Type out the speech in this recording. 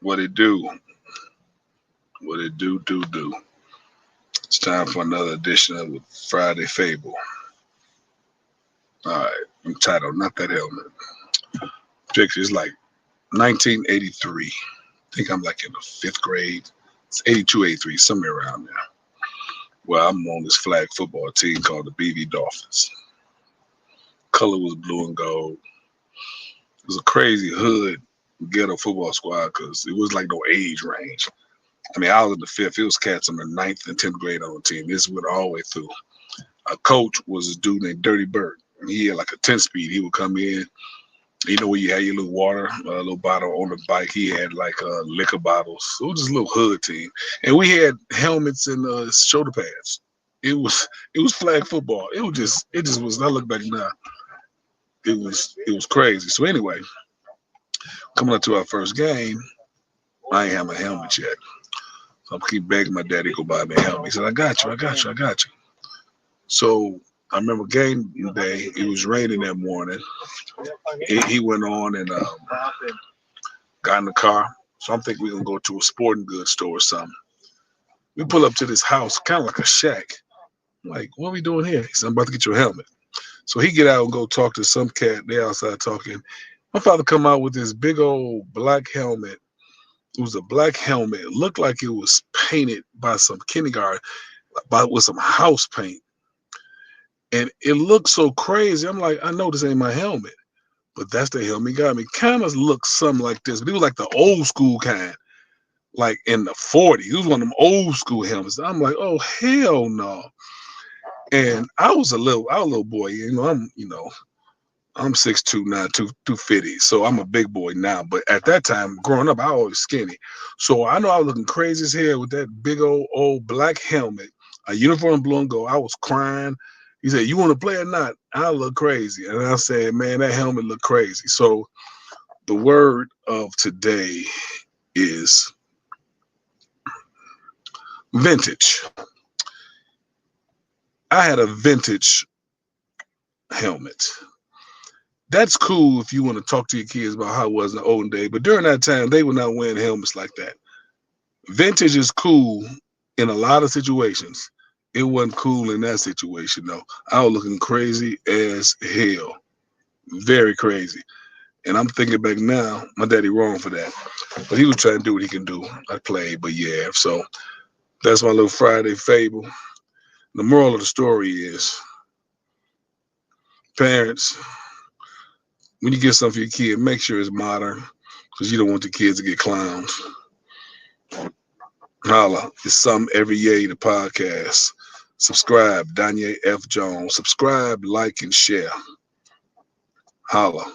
What it do? What it do? It's time for another edition of the Friday Fable. All right, I'm titled Not That Helmet. Picture is like 1983. I think I'm like in the fifth grade. It's 82, 83, somewhere around there. Well, I'm on this flag football team called the BV Dolphins. Color was blue and gold. It was a crazy hood ghetto football squad because it was like no age range. I mean, I was in the fifth. It was cats in the ninth and 10th grade on the team. This went all the way through. A coach was a dude named Dirty Bird. He had like a 10 speed. He would come in. You know where you had your little water, little bottle on the bike. He had like liquor bottles. So it was just a little hood team. And we had helmets and shoulder pads. It was flag football. It just was. I look back now. It was crazy. So anyway, coming up to our first game, I ain't have my helmet yet. So I'm keep begging my daddy to go buy me a helmet. He said, I got you. So I remember game day, it was raining that morning. He went on and got in the car. So I'm thinking we're gonna go to a sporting goods store or something. We pull up to this house, kind of like a shack. I'm like, what are we doing here? He said, I'm about to get your helmet. So he get out and go talk to some cat. They outside talking. My father come out with this big old black helmet. It was a black helmet. It looked like it was painted by some kindergarten, with some house paint. And it looked so crazy. I'm like, I know this ain't my helmet, but that's the helmet he got me. Kind of looks something like this, but it was like the old school kind, like in the 40s. It was one of them old school helmets. I'm like, oh hell no. And I was a little boy. I'm 6'2" now, 250. So I'm a big boy now. But at that time, growing up, I was always skinny. So I know I was looking crazy as hell with that big old black helmet, a uniform blue and gold. I was crying. He said, you want to play or not? I look crazy. And I said, man, that helmet looked crazy. So the word of today is vintage. I had a vintage helmet. That's cool if you want to talk to your kids about how it was in the olden day. But during that time, they were not wearing helmets like that. Vintage is cool in a lot of situations. It wasn't cool in that situation, though. I was looking crazy as hell. Very crazy. And I'm thinking back now, my daddy wrong for that. But he was trying to do what he can do. I played, but yeah. So that's my little Friday fable. The moral of the story is, parents, when you get something for your kid, make sure it's modern because you don't want the kids to get clowns. Holla. It's something every yay the podcast. Subscribe, Danye F. Jones. Subscribe, like, and share. Holla.